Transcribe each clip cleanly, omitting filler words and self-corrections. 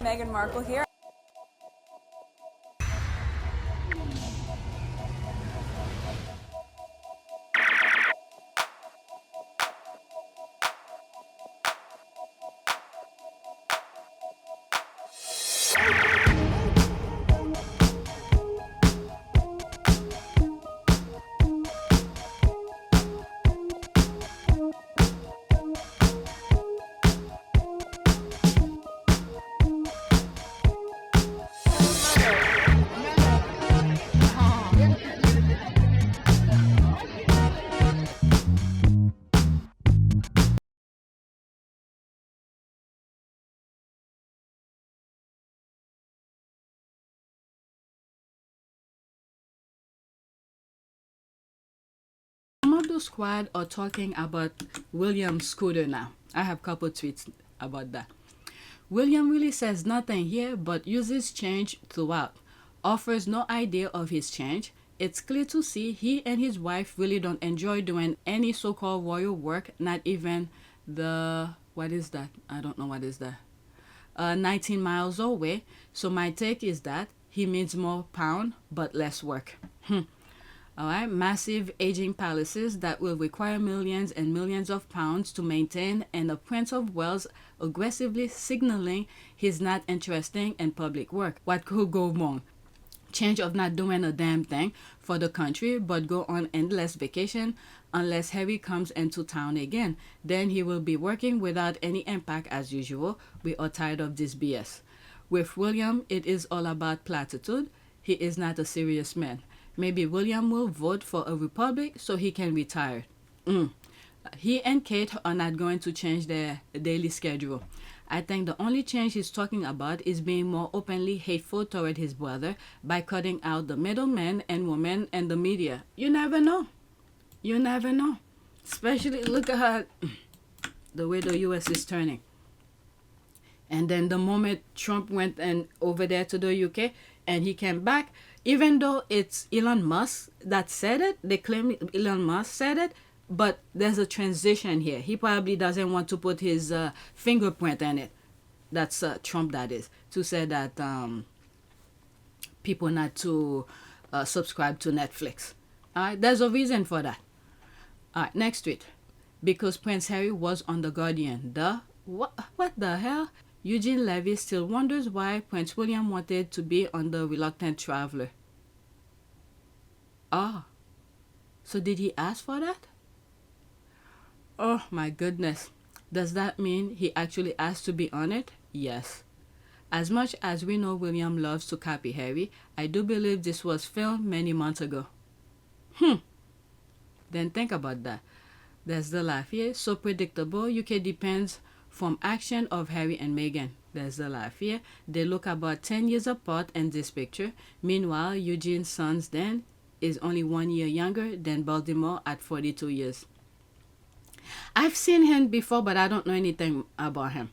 Meghan Markle here. Some of the squad are talking about William Scooter now. I have a couple tweets about that. William really says nothing here but uses change throughout. Offers no idea of his change. It's clear to see he and his wife really don't enjoy doing any so-called royal work, not even the what is that? I don't know what is that. 19 miles away. So my take is that he means more pound but less work. All right, massive aging palaces that will require millions and millions of pounds to maintain, and the Prince of Wales aggressively signaling he's not interested in public work. What could go wrong? Change of not doing a damn thing for the country but go on endless vacation unless Harry comes into town again. Then he will be working without any impact as usual. We are tired of this BS. With William, it is all about platitude. He is not a serious man. Maybe William will vote for a republic so he can retire. He and Kate are not going to change their daily schedule. I think the only change he's talking about is being more openly hateful toward his brother by cutting out the middlemen and women and the media. You never know. You never know. Especially look at how the way the US is turning. And then the moment Trump went and over there to the UK and he came back, even though it's Elon Musk that said it, they claim Elon Musk said it, but there's a transition here. He probably doesn't want to put his fingerprint in it. That's Trump, that is, to say that people not to subscribe to Netflix. All right, there's a reason for that. All right, next tweet. Because Prince Harry was on The Guardian. What the hell? Eugene Levy still wonders why Prince William wanted to be on The Reluctant Traveler. Ah, so did he ask for that? Oh my goodness. Does that mean he actually asked to be on it? Yes. As much as we know William loves to copy Harry, I do believe this was filmed many months ago. Then think about that. There's the laugh here. So predictable, UK depends from action of Harry and Meghan. There's the laugh here. They look about 10 years apart in this picture. Meanwhile, Eugene's son's then is only 1 year younger than Baltimore at 42 years. I've seen him before, but I don't know anything about him.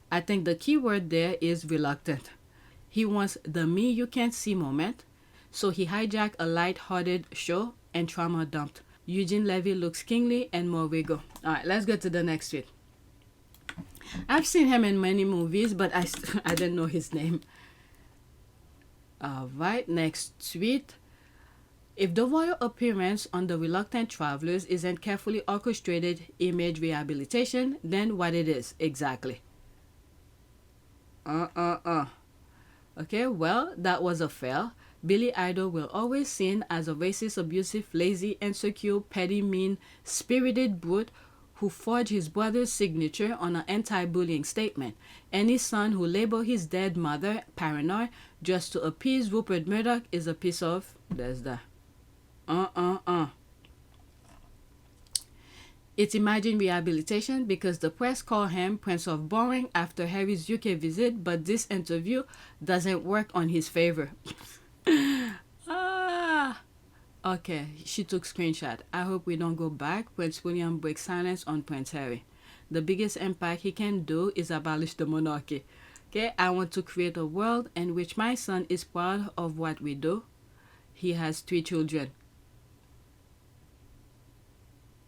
I think the key word there is reluctant. He wants the me you can't see moment, so he hijacked a light-hearted show and trauma dumped. Eugene Levy looks kingly and more regal. Alright, let's go to the next tweet. I've seen him in many movies, but I didn't know his name. Alright, next tweet. If the royal appearance on The Reluctant Travelers isn't carefully orchestrated image rehabilitation, then what it is exactly? Okay, well, that was a fail. Billy Idol will always seen as a racist, abusive, lazy, insecure, petty, mean, spirited brute who forged his brother's signature on an anti-bullying statement. Any son who labeled his dead mother paranoid just to appease Rupert Murdoch is a piece of... There's that. It's imagined rehabilitation because the press called him Prince of Boring after Harry's UK visit, but this interview doesn't work on his favor. Okay, she took screenshot. I hope we don't go back. Prince William breaks silence on Prince Harry. The biggest impact he can do is abolish the monarchy. Okay, I want to create a world in which my son is proud of what we do. He has 3 children.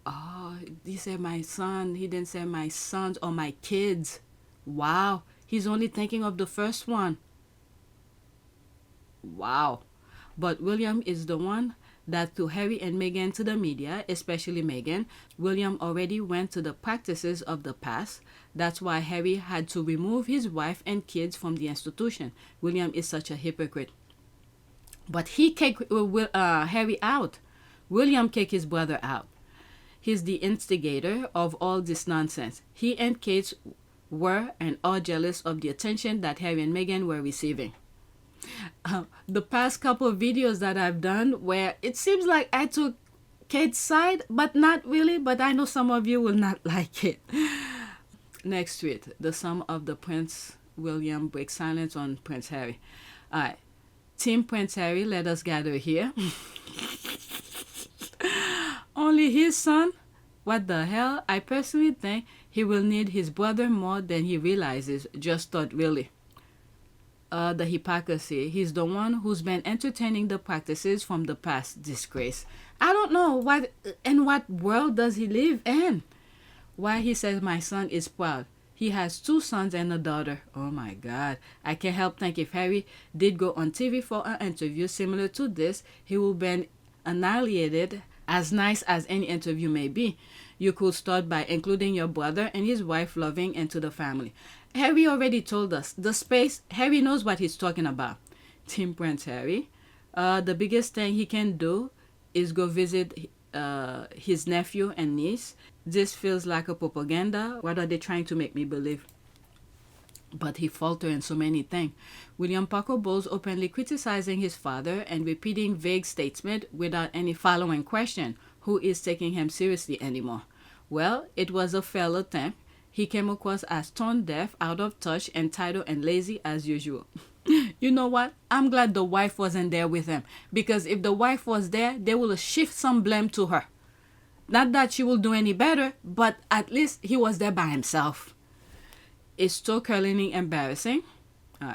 Oh, he said my son. He didn't say my sons or my kids. Wow, He's only thinking of the first one. Wow. But William is the one that threw Harry and Meghan to the media, especially Meghan. William already went to the practices of the past. That's why Harry had to remove his wife and kids from the institution. William is such a hypocrite. But he kicked Harry out. William kicked his brother out. He's the instigator of all this nonsense. He and Kate were and are jealous of the attention that Harry and Meghan were receiving. The past couple of videos that I've done where it seems like I took Kate's side, but not really, but I know some of you will not like it. Next tweet. The sum of the Prince William breaks silence on Prince Harry. Alright. Team Prince Harry, let us gather here. Only his son? What the hell? I personally think he will need his brother more than he realizes. Just thought, really. The hypocrisy. He's the one who's been entertaining the practices from the past. Disgrace. I don't know what world does he live in. Why he says my son is proud. He has 2 sons and a daughter. Oh my God. I can't help think if Harry did go on TV for an interview similar to this, he will be annihilated, as nice as any interview may be. You could start by including your brother and his wife loving into the family. Harry already told us. The space, Harry knows what he's talking about. Team Prince Harry. The biggest thing he can do is go visit his nephew and niece. This feels like a propaganda. What are they trying to make me believe? But he faltered in so many things. William Parker Bowles openly criticizing his father and repeating vague statements without any following question. Who is taking him seriously anymore? Well, it was a failed attempt. He came across as tone deaf, out of touch, entitled, and lazy as usual. You know what? I'm glad the wife wasn't there with him. Because if the wife was there, they will shift some blame to her. Not that she will do any better, but at least he was there by himself. It's so curlingly embarrassing.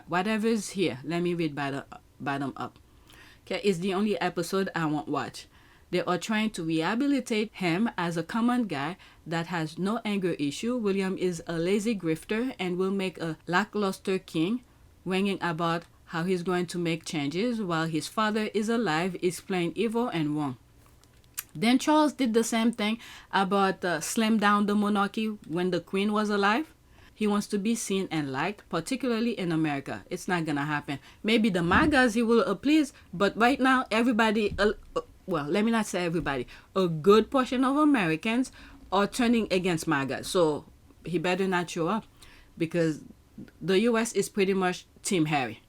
Whatever's here, let me read bottom up. Okay, it's the only episode I won't watch. They are trying to rehabilitate him as a common guy that has no anger issue. William is a lazy grifter and will make a lackluster king, whinging about how he's going to make changes while his father is alive, is playing evil and wrong. Then Charles did the same thing about slim down the monarchy when the queen was alive. He wants to be seen and liked, particularly in America. It's not gonna happen. Maybe the MAGAs he will please, but right now everybody, well, let me not say everybody, a good portion of Americans are turning against MAGA. So he better not show up because the US is pretty much Team Harry.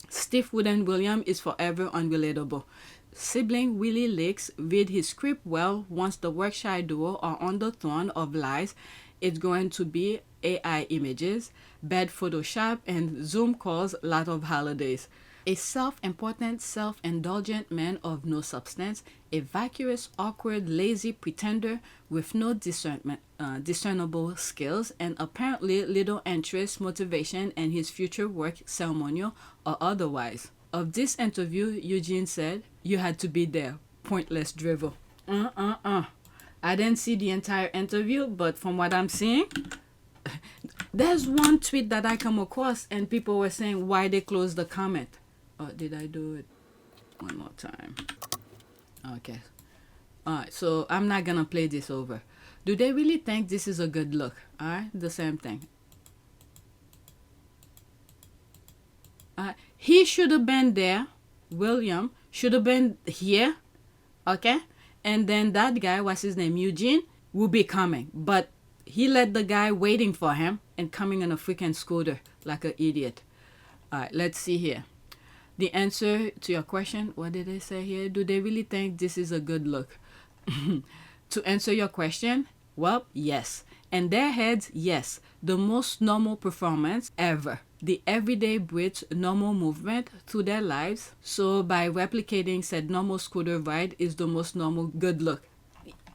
Stiff wooden William is forever unrelatable. Sibling Willie Licks read his script well. Once the Yorkshire duo are on the throne of lies, it's going to be AI images, bad Photoshop, and Zoom calls, lot of holidays. A self-important, self-indulgent man of no substance, a vacuous, awkward, lazy pretender with no discernible skills, and apparently little interest, motivation, in his future work, ceremonial or otherwise. Of this interview, Eugene said, "You had to be there. Pointless drivel." I didn't see the entire interview, but from what I'm seeing, there's one tweet that I come across and people were saying why they closed the comment. Oh, did I do it one more time? Okay. Alright, so I'm not gonna play this over. Do they really think this is a good look? Alright, the same thing. He should have been there. William should have been here. Okay? And then that guy, what's his name, Eugene, will be coming. But he let the guy waiting for him and coming on a freaking scooter like an idiot. Alright, let's see here. The answer to your question, what did they say here? Do they really think this is a good look? To answer your question, well, yes. In their heads, yes. The most normal performance ever. The everyday Brits' normal movement through their lives. So by replicating said normal scooter ride is the most normal good look.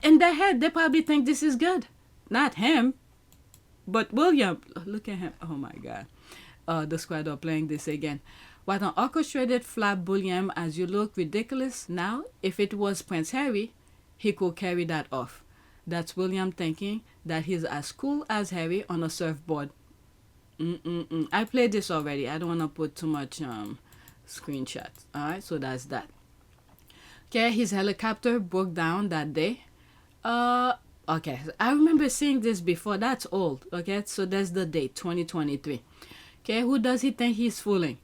In their head, they probably think this is good. Not him, but William. Look at him. Oh my God. The squad are playing this again. What an orchestrated flap, William, as you look ridiculous now. If it was Prince Harry, he could carry that off. That's William thinking that he's as cool as Harry on a surfboard. I played this already. I don't want to put too much screenshots. All right, so that's that. Okay, his helicopter broke down that day. Okay, I remember seeing this before. That's old. Okay, so that's the date, 2023. Okay, who does he think he's fooling?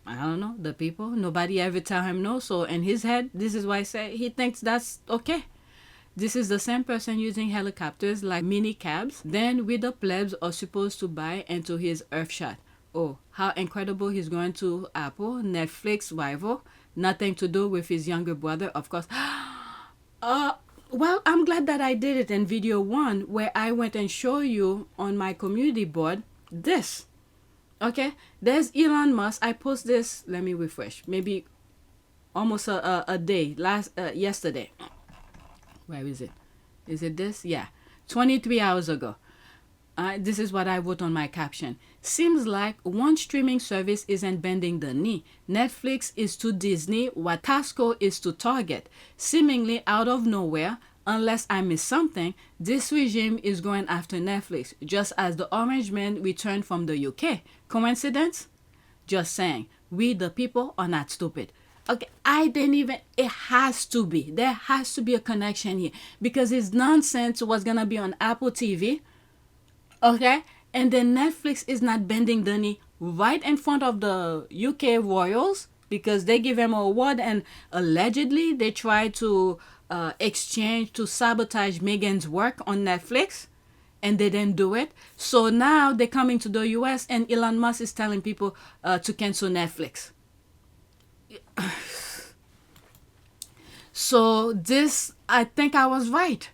I don't know, the people. Nobody ever tell him no. So in his head, this is why I say he thinks that's okay. This is the same person using helicopters like mini cabs. Then we the plebs are supposed to buy into his Earthshot. Oh, how incredible he's going to Apple, Netflix rival. Nothing to do with his younger brother, of course. Well, I'm glad that I did it in video 1 where I went and show you on my community board this. Okay, there's Elon Musk. I post this, let me refresh, maybe almost a day, yesterday. Where is it? Is it this? Yeah, 23 hours ago. This is what I wrote on my caption. Seems like one streaming service isn't bending the knee. Netflix is to Disney what Costco is to Target. Seemingly out of nowhere, unless I miss something, this regime is going after Netflix, just as the Orange Man returned from the UK. Coincidence? Just saying. We the people are not stupid. Okay, I didn't even, it has to be. There has to be a connection here. Because his nonsense was going to be on Apple TV. Okay, and then Netflix is not bending the knee right in front of the UK royals because they give him an award and allegedly they try to exchange to sabotage Meghan's work on Netflix and they didn't do it. So now they're coming to the US and Elon Musk is telling people to cancel Netflix. So this, I think I was right.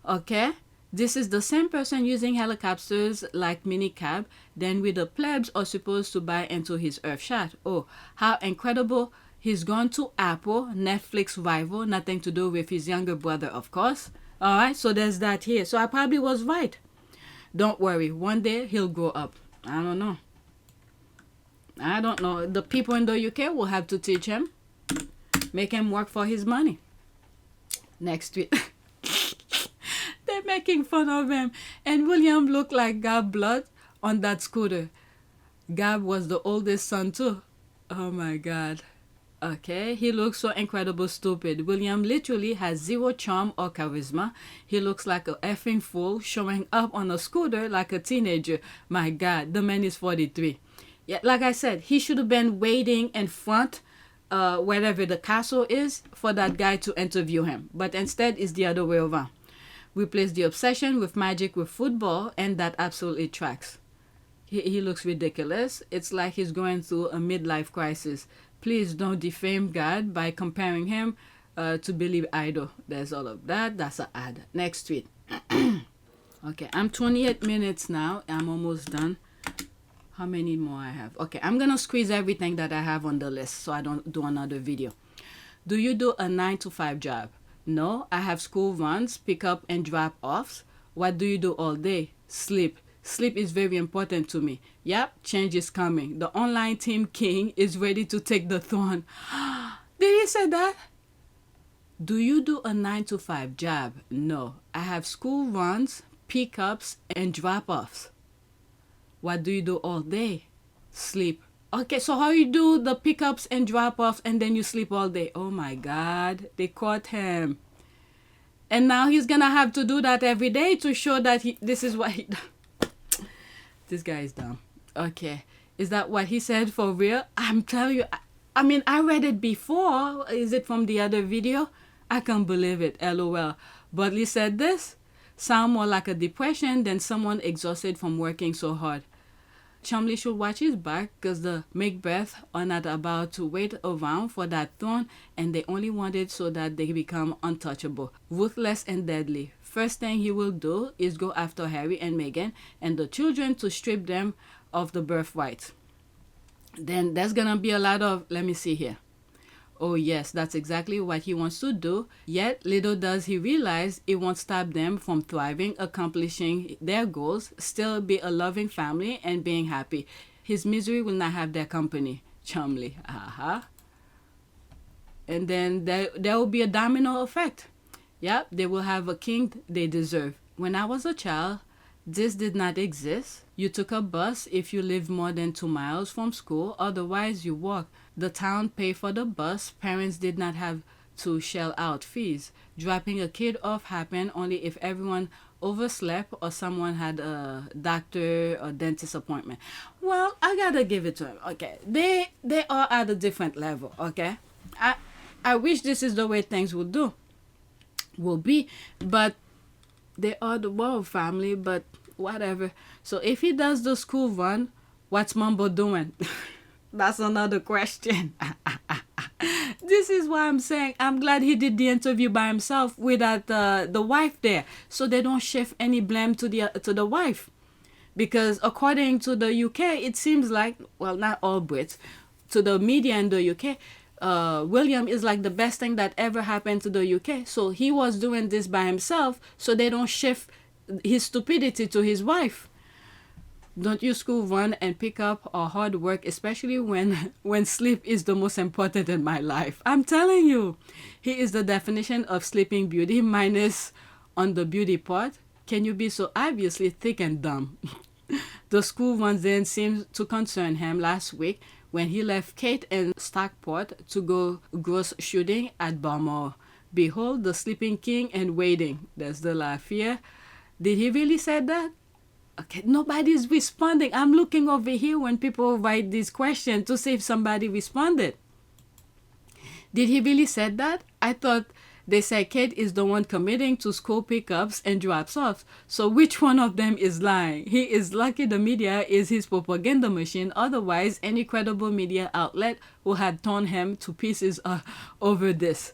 Okay. This is the same person using helicopters like minicab. Then we the plebs are supposed to buy into his Earthshot. Oh, how incredible. He's gone to Apple, Netflix rival, nothing to do with his younger brother, of course. All right, so there's that here. So I probably was right. Don't worry, one day he'll grow up. I don't know. I don't know. The people in the UK will have to teach him. Make him work for his money. Next tweet. They're making fun of him. And William looked like Gob Bluth on that scooter. Gob was the oldest son too. Oh my God. Okay, he looks so incredible stupid. William literally has zero charm or charisma. He looks like a effing fool showing up on a scooter like a teenager. My God, the man is 43. Yeah, like I said, he should have been waiting in front wherever the castle is for that guy to interview him. But instead, it's the other way around. Replace the obsession with magic with football, and that absolutely tracks. He looks ridiculous. It's like he's going through a midlife crisis. Please don't defame God by comparing him to Billy Idol. There's all of that. That's an ad. Next tweet. Okay, I'm 28 minutes now. I'm almost done. How many more I have? Okay, I'm going to squeeze everything that I have on the list so I don't do another video. Do you do a 9-to-5 job? No, I have school runs, pick up and drop offs. What do you do all day? Sleep. Sleep is very important to me. Yep, change is coming. The online team king is ready to take the throne. Did he say that? Do you do a 9-to-5 job? No, I have school runs, pickups, and drop-offs. What do you do all day? Sleep. Okay, so how you do the pickups and drop-offs and then you sleep all day? Oh my God, they caught him. And now he's gonna have to do that every day to show that this is what he... This guy is dumb. Okay, is that what he said for real? I'm telling you, I mean, I read it before. Is it from the other video? I can't believe it, LOL. Budley said this. Sound more like a depression than someone exhausted from working so hard. Chumley should watch his back because the Macbeth are not about to wait around for that throne and they only want it so that they become untouchable, ruthless and deadly. First thing he will do is go after Harry and Meghan and the children to strip them of the birthright. Then there's gonna be a lot of, let me see here. Oh yes, that's exactly what he wants to do. Yet, little does he realize it won't stop them from thriving, accomplishing their goals, still be a loving family, and being happy. His misery will not have their company. Chumley. Aha. And then there will be a domino effect. Yep, they will have a king they deserve. When I was a child, This did not exist. You took a bus if you live more than 2 miles from school, otherwise, you walk. The town paid for the bus. Parents did not have to shell out fees. Dropping a kid off happened only if everyone overslept or someone had a doctor or dentist appointment. Well, I gotta give it to him. Okay, they are at a different level. Okay, I wish this is the way things will be, but they are the world family. But whatever. So if he does the school run, what's Mumbo doing? That's another question. This is why I'm saying I'm glad he did the interview by himself without the wife there, so they don't shift any blame to the wife. Because according to the UK, it seems like, well, not all Brits, to the media in the UK, William is like the best thing that ever happened to the UK. So he was doing this by himself, so they don't shift his stupidity to his wife. Don't you school run and pick up or hard work, especially when sleep is the most important in my life. I'm telling you, he is the definition of sleeping beauty, minus on the beauty part. Can you be so obviously thick and dumb? The school run then seemed to concern him last week when he left Kate in Stockport to go gross shooting at Balmoral. Behold, the sleeping king and waiting. There's the laugh here. Did he really say that? Okay, nobody's responding. I'm looking over here when people write these questions to see if somebody responded. Did he really said that? I thought they said Kate is the one committing to school pickups and drops off. So which one of them is lying? He is lucky the media is his propaganda machine. Otherwise, any credible media outlet would have torn him to pieces over this.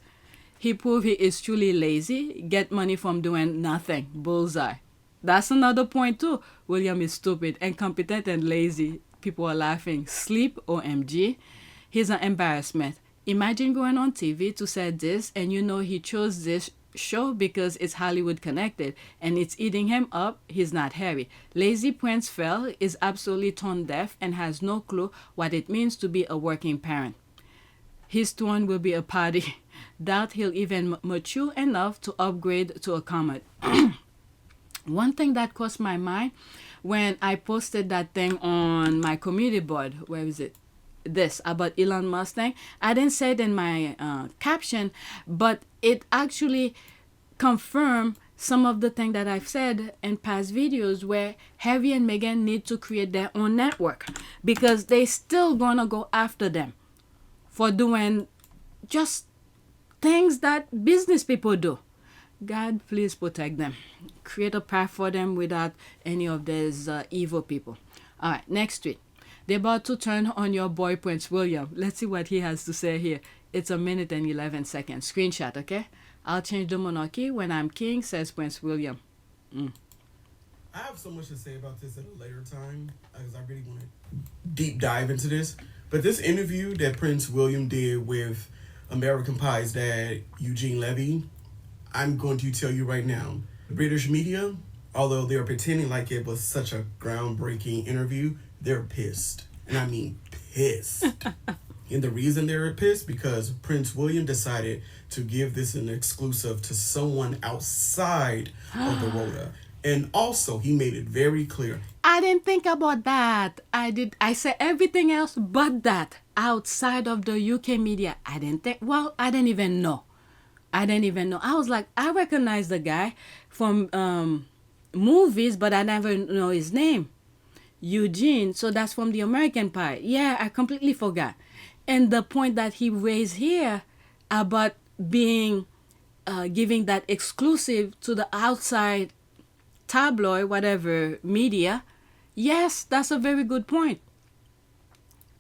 He proved he is truly lazy, get money from doing nothing. Bullseye. That's another point too. William is stupid, incompetent, and lazy. People are laughing. Sleep, OMG. He's an embarrassment. Imagine going on TV to say this, and you know he chose this show because it's Hollywood connected, and it's eating him up. He's not Harry. Lazy Prince Phil is absolutely tone deaf and has no clue what it means to be a working parent. His throne will be a party. Doubt he'll even mature enough to upgrade to a comet. One thing that crossed my mind when I posted that thing on my community board, where is it? This, about Elon Musk thing. I didn't say it in my caption, but it actually confirmed some of the things that I've said in past videos, where Harry and Meghan need to create their own network, because they still gonna go after them for doing just things that business people do. God, please protect them. Create a path for them without any of these evil people. All right, next tweet. They're about to turn on your boy Prince William. Let's see what he has to say here. It's 1 minute and 11 seconds. Screenshot, okay? I'll change the monarchy when I'm king, says Prince William. I have so much to say about this at a later time, because I really want to deep dive into this. But this interview that Prince William did with American Pie's dad, Eugene Levy, I'm going to tell you right now, the British media, although they're pretending like it was such a groundbreaking interview, they're pissed. And I mean pissed. And the reason they're pissed, because Prince William decided to give this an exclusive to someone outside of the Rota. And also, he made it very clear. I didn't think about that. I said everything else but that. Outside of the UK media, I didn't even know. I was like, I recognize the guy from movies, but I never know his name. Eugene, so that's from the American Pie. Yeah, I completely forgot. And the point that he raised here about being, giving that exclusive to the outside tabloid, whatever, media. Yes, that's a very good point.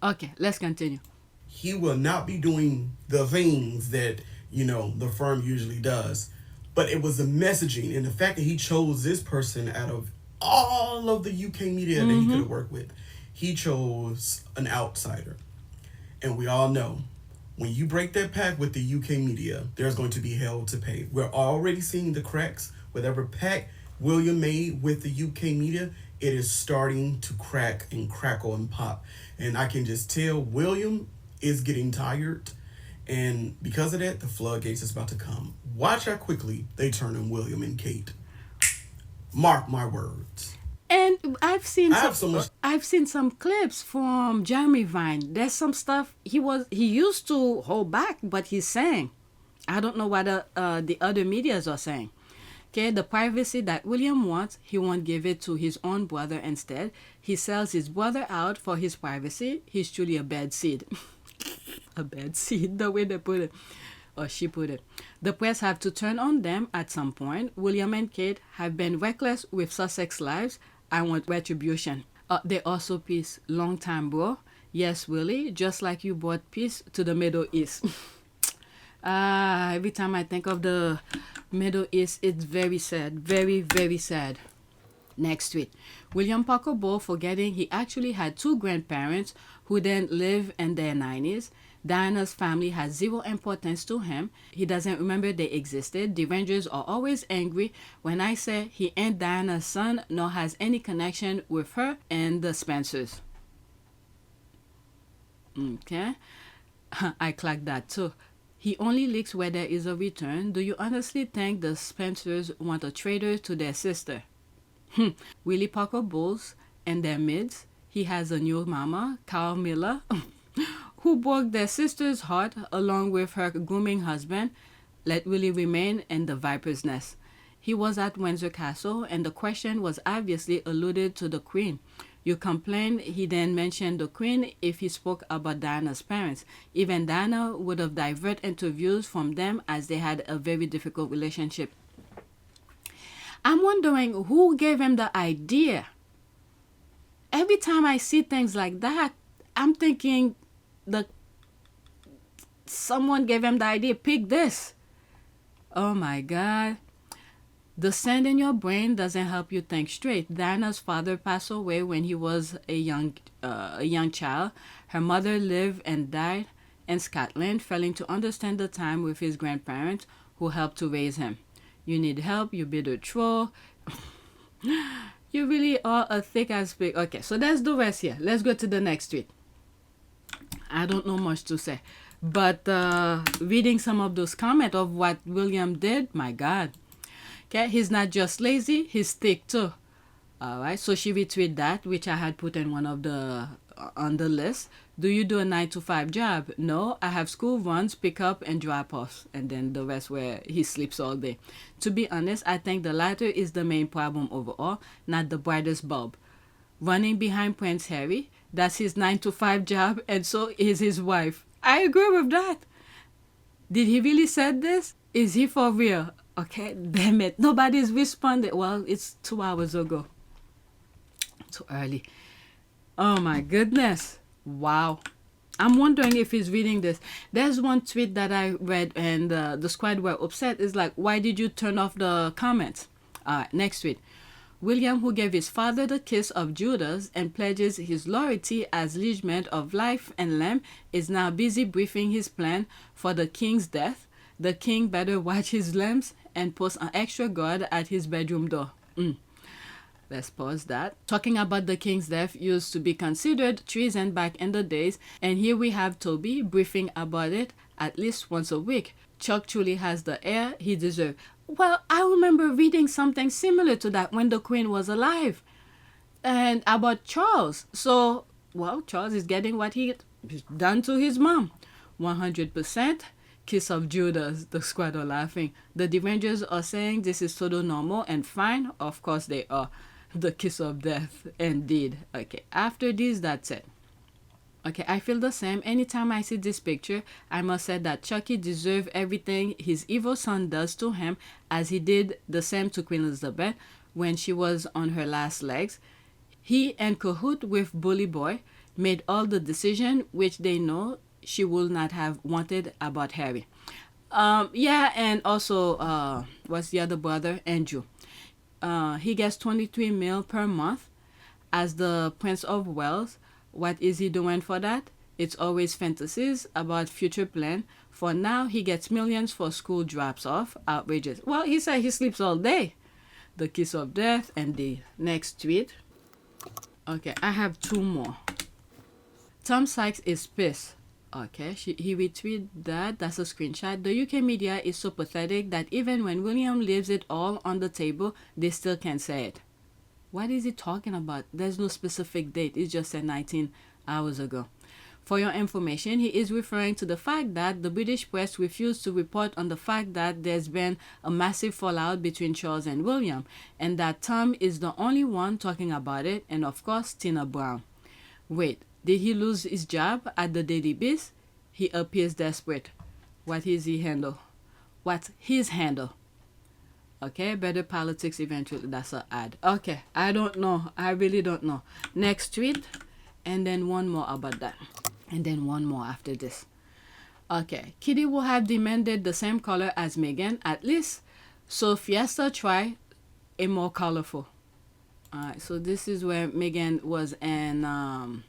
Okay, let's continue. He will not be doing the things that, the firm usually does. But it was the messaging and the fact that he chose this person out of all of the UK media that he could have worked with. He chose an outsider. And we all know, when you break that pact with the UK media, there's going to be hell to pay. We're already seeing the cracks. Whatever pact William made with the UK media, it is starting to crack and crackle and pop. And I can just tell William is getting tired. And because of that, the floodgates is about to come. Watch how quickly they turn on William and Kate. Mark my words. And I have so much. I've seen some clips from Jeremy Vine. There's some stuff he used to hold back, but he's saying. I don't know what the other medias are saying. Okay, the privacy that William wants, he won't give it to his own brother instead. He sells his brother out for his privacy. He's truly a bad seed. A bad seed, the way they put it. Or she put it. The press have to turn on them at some point. William and Kate have been reckless with Sussex lives. I want retribution. They also peace. Long time, bro. Yes, Willie, just like you brought peace to the Middle East. Every time I think of the Middle East, it's very sad. Very, very sad. Next tweet. William Parker Bowles forgetting he actually had two grandparents who didn't live in their 90s. Diana's family has zero importance to him. He doesn't remember they existed. The Rangers are always angry when I say he ain't Diana's son nor has any connection with her and the Spencers. Okay. I clacked that too. He only leaks where there is a return. Do you honestly think the Spencers want a traitor to their sister? Willie Parker Bowles and their mids. He has a new mama, Carl Miller, who broke their sister's heart along with her grooming husband. Let Willie remain in the Viper's Nest. He was at Windsor Castle, and the question was obviously alluded to the Queen. You complained he didn't mention the Queen if he spoke about Diana's parents. Even Diana would have diverted interviews from them as they had a very difficult relationship. I'm wondering who gave him the idea. Every time I see things like that, I'm thinking someone gave him the idea, pick this. Oh my God. The sand in your brain doesn't help you think straight. Diana's father passed away when he was a young child. Her mother lived and died in Scotland, failing to understand the time with his grandparents who helped to raise him. You need help, you bitter troll. You really are a thick ass pig. Okay, so that's the rest here. Let's go to the next tweet. I don't know much to say. But reading some of those comments of what William did, my God. Okay, he's not just lazy, he's thick too. Alright, so she retweeted that, which I had put in one of the on the list. Do you do a 9 to 5 job? No, I have school runs, pick up and drop offs, and then the rest where he sleeps all day. To be honest, I think the latter is the main problem overall, not the brightest bulb. Running behind Prince Harry, that's his 9 to 5 job, and so is his wife. I agree with that. Did he really said this? Is he for real? Okay, damn it. Nobody's responded. Well, it's 2 hours ago. Too early. Oh my goodness. Wow. I'm wondering if he's reading this. There's one tweet that I read and the squad were upset. It's like, why did you turn off the comments? Alright, next tweet. William, who gave his father the kiss of Judas and pledges his loyalty as lieutenant of life and limb, is now busy briefing his plan for the king's death. The king better watch his limbs and post an extra guard at his bedroom door. Let's pause that. Talking about the king's death used to be considered treason back in the days, and here we have Toby briefing about it at least once a week. Chuck truly has the air he deserves. Well, I remember reading something similar to that when the Queen was alive. And about Charles. So, well, Charles is getting what he done to his mom. 100%. Kiss of Judas. The squad are laughing. The Rangers are saying this is total normal and fine. Of course they are. The kiss of death. Indeed. Okay, after this, that's it. Okay, I feel the same. Anytime I see this picture, I must say that Chucky deserves everything his evil son does to him, as he did the same to Queen Elizabeth when she was on her last legs. He, in cahoot with Bully Boy, made all the decisions which they know she would not have wanted about Harry. Yeah, and also, what's the other brother? Andrew. He gets 23 mil per month as the Prince of Wales. What is he doing for that? It's always fantasies about future plan. For now, he gets millions for school drops off. Outrageous. Well, he said he sleeps all day. The kiss of death and the next tweet. Okay, I have 2 more. Tom Sykes is pissed. Okay, he retweeted that. That's a screenshot. The UK media is so pathetic that even when William leaves it all on the table, they still can't say it. What is he talking about? There's no specific date. It's just said 19 hours ago. For your information, he is referring to the fact that the British press refused to report on the fact that there's been a massive fallout between Charles and William, and that Tom is the only one talking about it, and of course, Tina Brown. Wait, did he lose his job at the Daily Beast? He appears desperate. What is his handle? What's his handle? Okay, better politics eventually. That's an ad. Okay, I don't know. I really don't know. Next tweet, and then one more about that. And then one more after this. Okay, Kitty will have demanded the same color as Meghan at least. So Fiesta try a more colorful. Alright, so this is where Meghan was in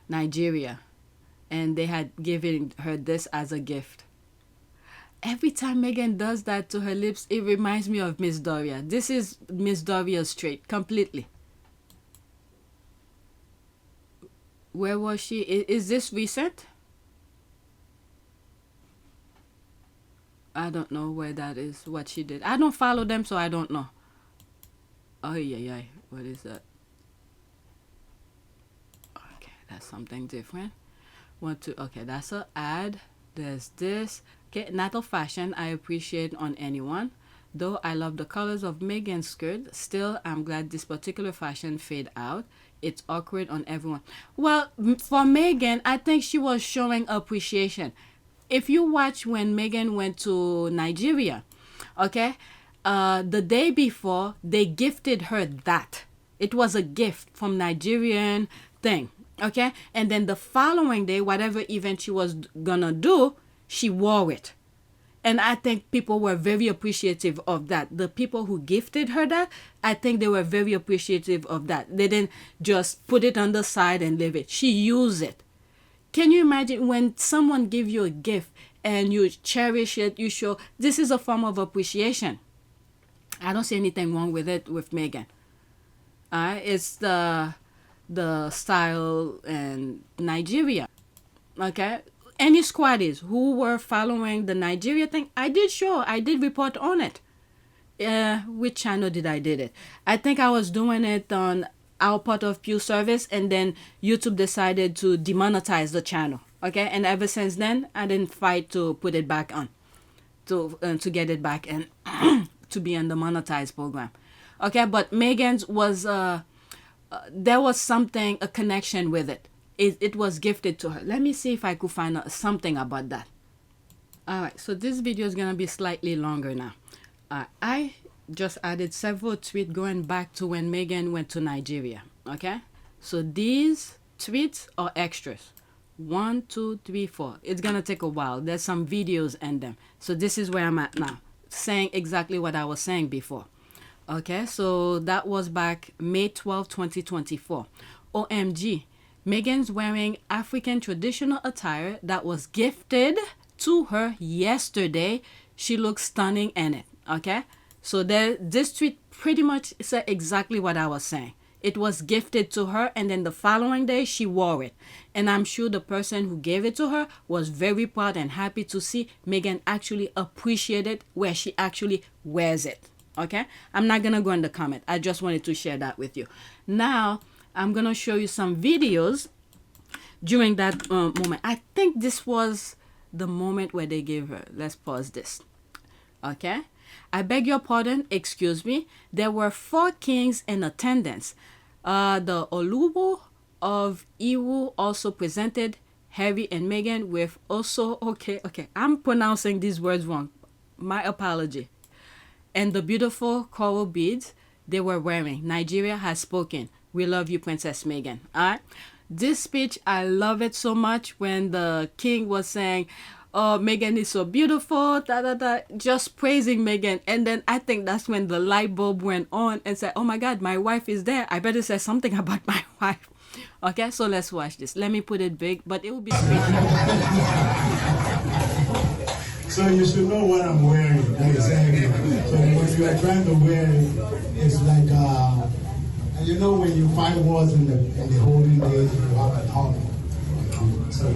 Nigeria. And they had given her this as a gift. Every time Meghan does that to her lips, it reminds me of Miss Doria. This is Miss Doria's trait, completely. Where was she? Is this recent? I don't know where that is, what she did. I don't follow them, so I don't know. Oh, yeah. What is that? Okay, that's something different. Okay, that's an ad. There's this. Okay, not a fashion I appreciate on anyone. Though I love the colors of Meghan's skirt, still I'm glad this particular fashion fade out. It's awkward on everyone. Well, for Meghan, I think she was showing appreciation. If you watch when Meghan went to Nigeria, okay, the day before, they gifted her that. It was a gift from Nigerian thing, okay? And then the following day, whatever event she was gonna do, she wore it. And I think people were very appreciative of that. The people who gifted her that, I think they were very appreciative of that. They didn't just put it on the side and leave it. She used it. Can you imagine when someone gives you a gift and you cherish it, you show, this is a form of appreciation. I don't see anything wrong with it with Meghan. It's the style in Nigeria. Okay? Any squaddies who were following the Nigeria thing, I did report on it. Which channel did I did it? I think I was doing it on our part of Pew service, and then YouTube decided to demonetize the channel. Okay, and ever since then, I didn't fight to put it back on, to get it back and to be on the monetized program. Okay, but Meghan's was there was something, a connection with it. It was gifted to her. Let me see if I could find something about that. Alright, so this video is going to be slightly longer now. I just added several tweets going back to when Meghan went to Nigeria. Okay? So these tweets are extras. 1, 2, 3, 4. It's going to take a while. There's some videos in them. So this is where I'm at now. Saying exactly what I was saying before. Okay? So that was back May 12, 2024. OMG. Meghan's wearing African traditional attire that was gifted to her yesterday. She looks stunning in it. Okay? So this tweet pretty much said exactly what I was saying. It was gifted to her, and then the following day she wore it. And I'm sure the person who gave it to her was very proud and happy to see Meghan actually appreciate it where she actually wears it. Okay? I'm not going to go in the comment. I just wanted to share that with you. Now, I'm going to show you some videos during that moment. I think this was the moment where they gave her. Let's pause this. Okay? I beg your pardon, excuse me. There were 4 kings in attendance. The Oluwo of Iwu also presented Harry and Meghan with also, okay, I'm pronouncing these words wrong. My apology. And the beautiful coral beads they were wearing. Nigeria has spoken. We love you, Princess Meghan. All right. This speech, I love it so much when the king was saying, oh, Meghan is so beautiful, just praising Meghan. And then I think that's when the light bulb went on and said, oh my God, my wife is there. I better say something about my wife. Okay, so let's watch this. Let me put it big, but it will be straight. So you should know what I'm wearing. Exactly. So when you are trying to wear it, it's like, you know when you fight wars in the holding days, you have an army. So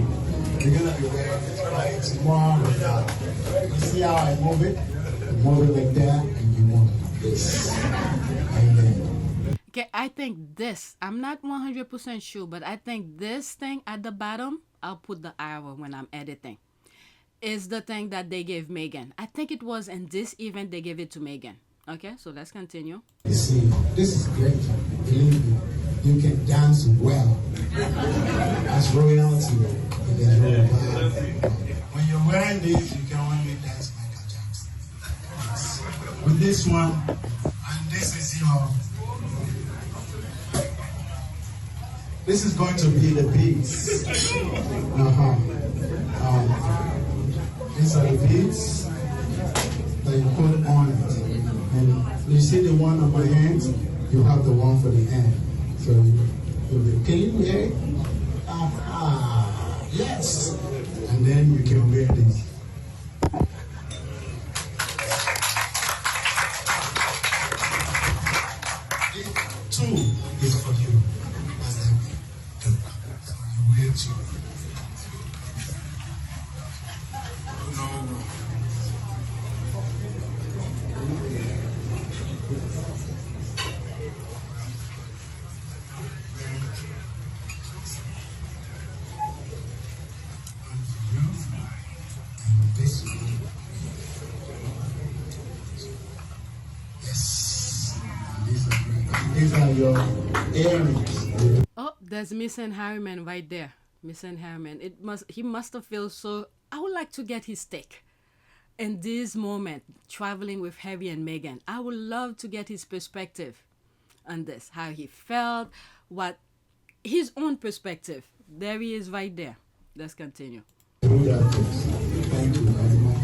you're going to be wearing it like tomorrow. You see how I move it? You move it like that, and you move it like this. And then Okay, I think this, I'm not 100% sure, but I think this thing at the bottom, I'll put the arrow when I'm editing, is the thing that they gave Meghan. I think it was in this event they gave it to Meghan. Okay, so let's continue. You see, this is great. Believe me, you can dance well. That's royalty in the royal vibe. When you're wearing this, you can only dance Michael Jackson. Yes. With this one, and this is your. This is going to be the beads. These are the beads that you put on it. And you see the one on my hands, you have the one for the hand. So can you hear it? Yes. And then you can wear this. Two is for you. So you wear two. These are your earrings. Oh, there's Missing Harriman right there. Missing Harriman. He must have felt so. I would like to get his take in this moment, traveling with Harry and Meghan. I would love to get his perspective on this, how he felt, what his own perspective. There he is right there. Let's continue. Thank you very much.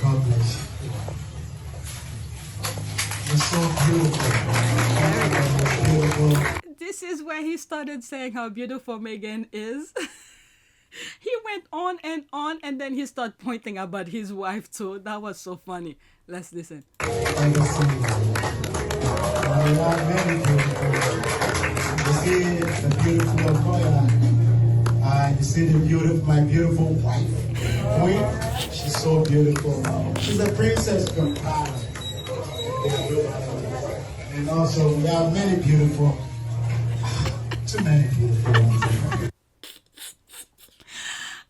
God bless you. You're so beautiful. This is where he started saying how beautiful Meghan is. He went on, and then he started pointing about his wife too. That was so funny. Let's listen. You see the beautiful Koya. You see my beautiful wife, Queen. She's so beautiful. She's a princess from Ghana. And also, we have many beautiful, too many beautiful ones.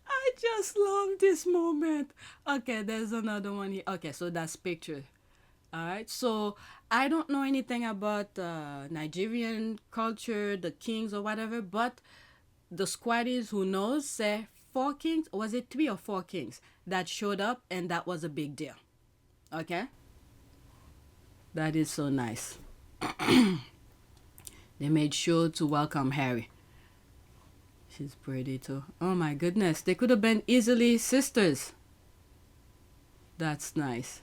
I just love this moment. Okay, there's another one here. Okay, so that's picture. All right, so I don't know anything about Nigerian culture, the kings or whatever, but the squaddies who knows say 4 kings, was it 3 or 4 kings that showed up, and that was a big deal. Okay, that is so nice. They made sure to welcome Harry. She's pretty too. Oh my goodness, they could have been easily sisters. That's nice.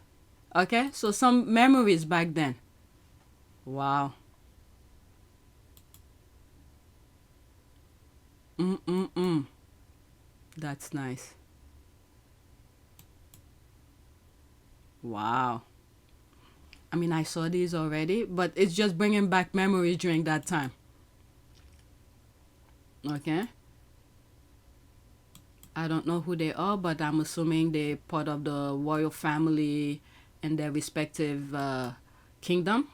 Okay, so some memories back then. Wow. That's nice. Wow. I mean, I saw these already, but it's just bringing back memories during that time. Okay. I don't know who they are, but I'm assuming they're part of the royal family and their respective kingdom.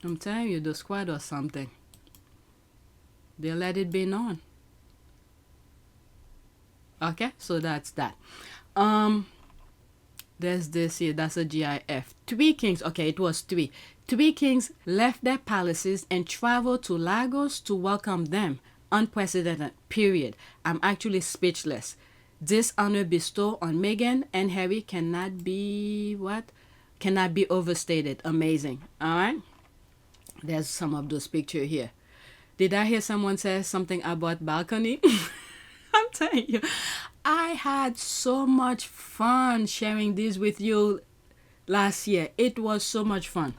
I'm telling you, the squad or something. They let it be known. Okay, so that's that. There's this here, that's a GIF. 3 kings, okay, it was 3. 3 kings left their palaces and traveled to Lagos to welcome them. Unprecedented, period. I'm actually speechless. This honor bestowed on Meghan and Harry cannot be, cannot be overstated. Amazing. Alright? There's some of those pictures here. Did I hear someone say something about balcony? I'm telling you, I had so much fun sharing this with you last year. It was so much fun.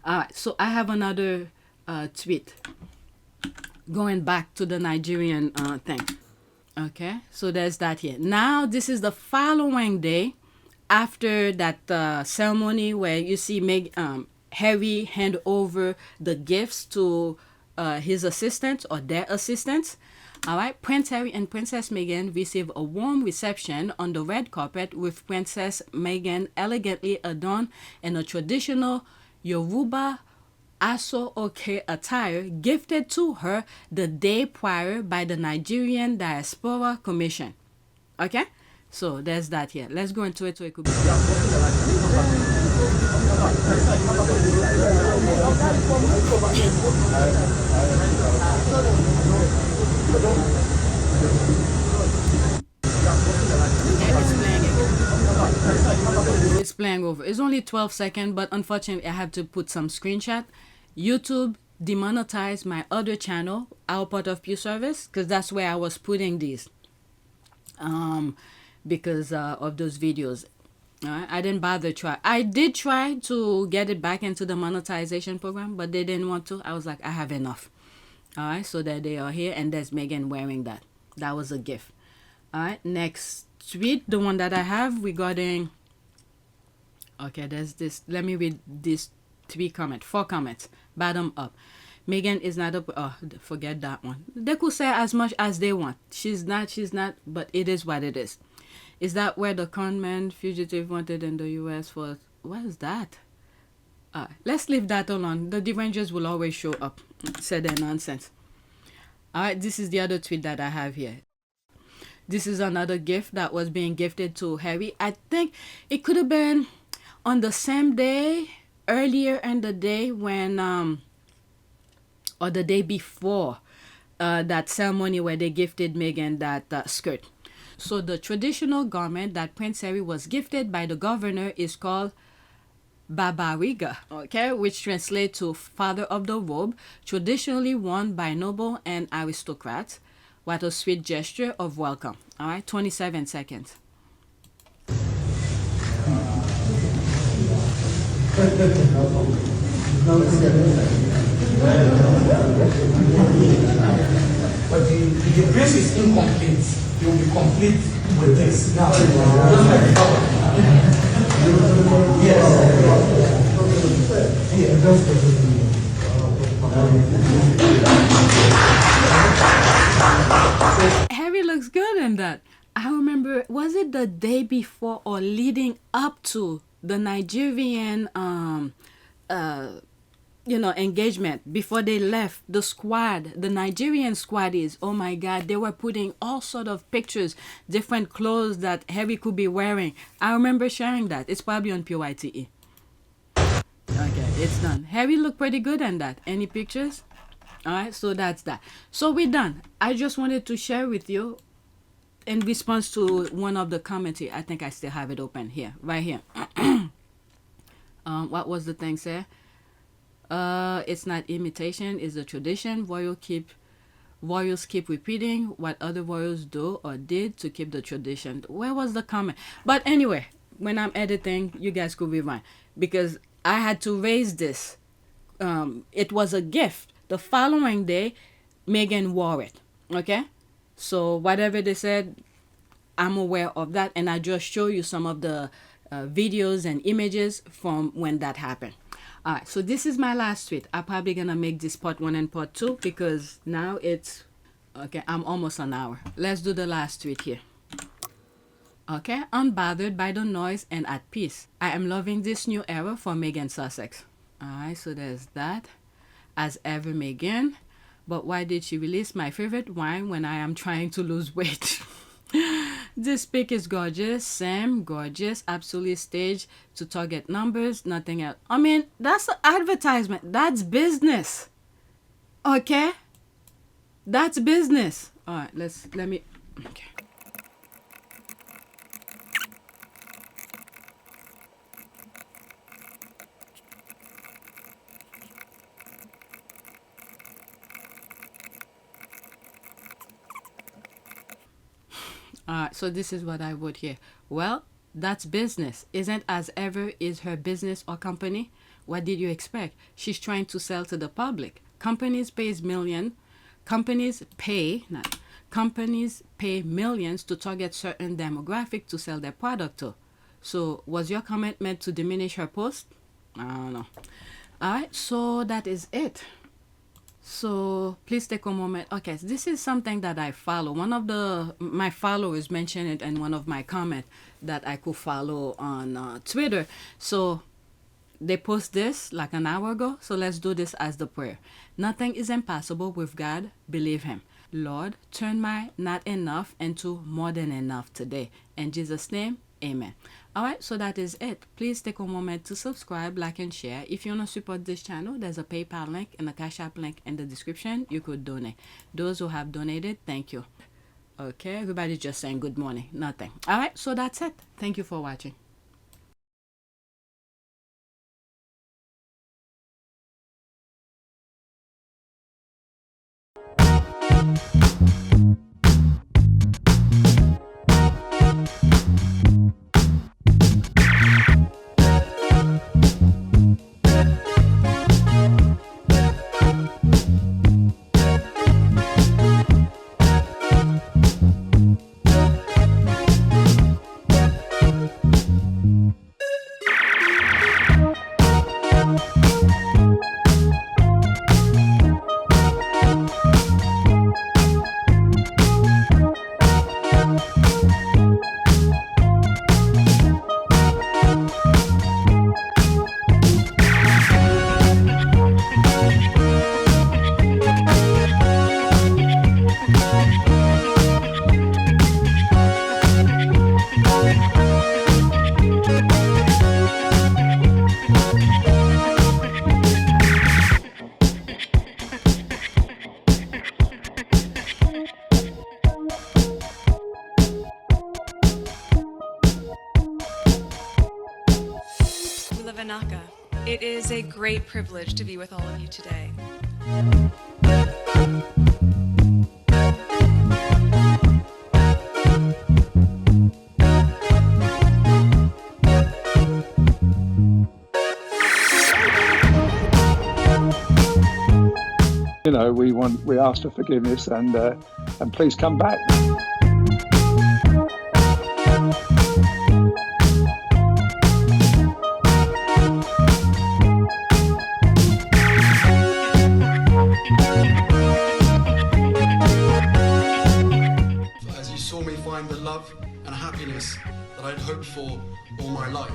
Alright, so I have another tweet going back to the Nigerian thing. Okay, so there's that here. Now, this is the following day after that ceremony where you see Harry hand over the gifts to his assistants or their assistants. All right, Prince Harry and Princess Meghan receive a warm reception on the red carpet with Princess Meghan elegantly adorned in a traditional Yoruba Aso-Oke attire gifted to her the day prior by the Nigerian Diaspora Commission. Okay, so there's that here. Let's go into it so it could be. It's playing over. It's only 12 seconds, but unfortunately I have to put some screenshot. YouTube demonetized my other channel, Our Part of Pew Service, because that's where I was putting these because of those videos. I didn't bother try. I did try to get it back into the monetization program, but they didn't want to. I was like, I have enough. All right, so that they are here, and there's Meghan wearing that. That was a gift. All right, next tweet, the one that I have regarding. Okay, there's this. Let me read these 4 comments, bottom up. Meghan is not a. Oh, forget that one. They could say as much as they want. She's not, but it is what it is. Is that where the conman fugitive wanted in the U.S. for? What is that? Let's leave that alone. The derangers will always show up. Said their nonsense. Alright, this is the other tweet that I have here. This is another gift that was being gifted to Harry. I think it could have been on the same day, earlier in the day when, or the day before that ceremony where they gifted Meghan that skirt. So the traditional garment that Prince Harry was gifted by the governor is called Babariga, okay, which translates to father of the robe, traditionally worn by noble and aristocrats. What a sweet gesture of welcome. All right, 27 seconds. But the dress is incomplete. You will be complete with this. Now, just like the cover. Harry looks good in that. I remember, was it the day before or leading up to the Nigerian engagement, before they left, the squad, the Nigerian squad is, oh my God, they were putting all sort of pictures, different clothes that Harry could be wearing. I remember sharing that. It's probably on PYTE. Okay, it's done. Harry looked pretty good in that. Any pictures? All right, so that's that. So we're done. I just wanted to share with you in response to one of the comments here. I think I still have it open here, right here. What was the thing say? It's not imitation, it's a tradition. Royals keep repeating what other royals do or did to keep the tradition. Where was the comment? But anyway, when I'm editing, you guys could rewind because I had to raise this. It was a gift. The following day, Meghan wore it. Okay? So whatever they said, I'm aware of that, and I just show you some of the videos and images from when that happened. Alright, so this is my last tweet. I'm probably gonna make this part 1 and part 2 because now it's okay. I'm almost an hour. Let's do the last tweet here. Okay, unbothered by the noise and at peace. I am loving this new era for Meghan Sussex. Alright, so there's that. As ever, Meghan. But why did she release my favorite wine when I am trying to lose weight? This pic is gorgeous. Sam, gorgeous. Absolutely staged to target numbers. Nothing else. I mean, that's an advertisement. That's business. Okay? That's business. Alright, let me. Okay. So this is what I wrote here. Well, that's business. Isn't as ever is her business or company? What did you expect? She's trying to sell to the public. Companies pay millions to target certain demographic to sell their product to. So was your comment meant to diminish her post? I don't know. Alright, so that is it. So please take a moment. Okay, so this is something that I follow. One of my followers mentioned it in one of my comments that I could follow on Twitter. So they post this like an hour ago. So let's do this as the prayer. Nothing is impossible with God. Believe Him. Lord, turn my not enough into more than enough today. In Jesus' name, amen. Alright, so that is it. Please take a moment to subscribe, like, and share. If you want to support this channel, there's a PayPal link and a Cash App link in the description. You could donate. Those who have donated, thank you. Okay, everybody just saying good morning. Nothing. Alright, so that's it. Thank you for watching. Vanaka. It is a great privilege to be with all of you today. You know, we ask for forgiveness and please come back. As you saw me find the love and happiness that I'd hoped for all my life.